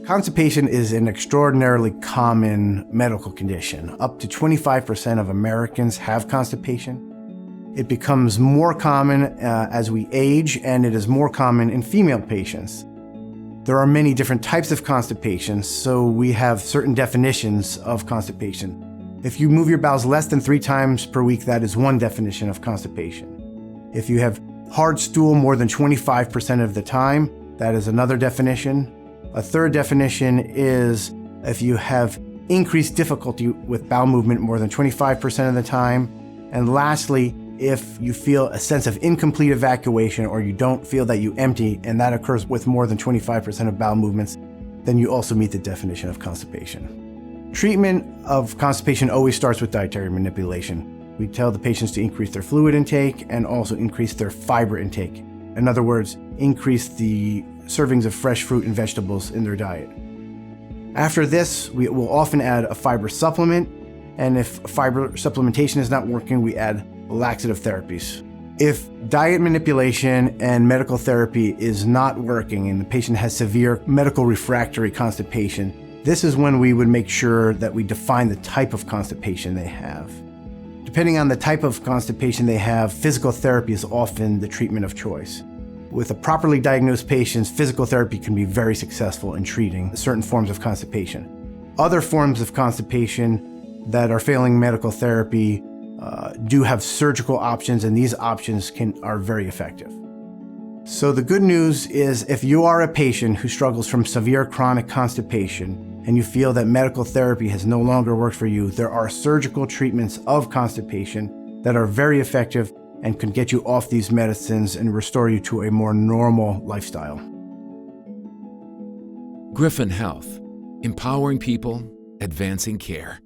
Constipation is an extraordinarily common medical condition. Up to 25% of Americans have constipation. It becomes more common as we age, and it is more common in female patients. There are many different types of constipation, so we have certain definitions of constipation. If you move your bowels less than 3 times per week, that is one definition of constipation. If you have hard stool more than 25% of the time, that is another definition. A third definition is if you have increased difficulty with bowel movement more than 25% of the time. And lastly, if you feel a sense of incomplete evacuation or you don't feel that you empty, and that occurs with more than 25% of bowel movements, then you also meet the definition of constipation. Treatment of constipation always starts with dietary manipulation. We tell the patients to increase their fluid intake and also increase their fiber intake. In other words, increase the servings of fresh fruit and vegetables in their diet. After this, we will often add a fiber supplement, and if fiber supplementation is not working, we add laxative therapies. If diet manipulation and medical therapy is not working and the patient has severe medical refractory constipation, this is when we would make sure that we define the type of constipation they have. Depending on the type of constipation they have, physical therapy is often the treatment of choice. With a properly diagnosed patient, physical therapy can be very successful in treating certain forms of constipation. Other forms of constipation that are failing medical therapy do have surgical options, and these options are very effective. So the good news is, if you are a patient who struggles from severe chronic constipation and you feel that medical therapy has no longer worked for you, there are surgical treatments of constipation that are very effective and can get you off these medicines and restore you to a more normal lifestyle. Griffin Health, empowering people, advancing care.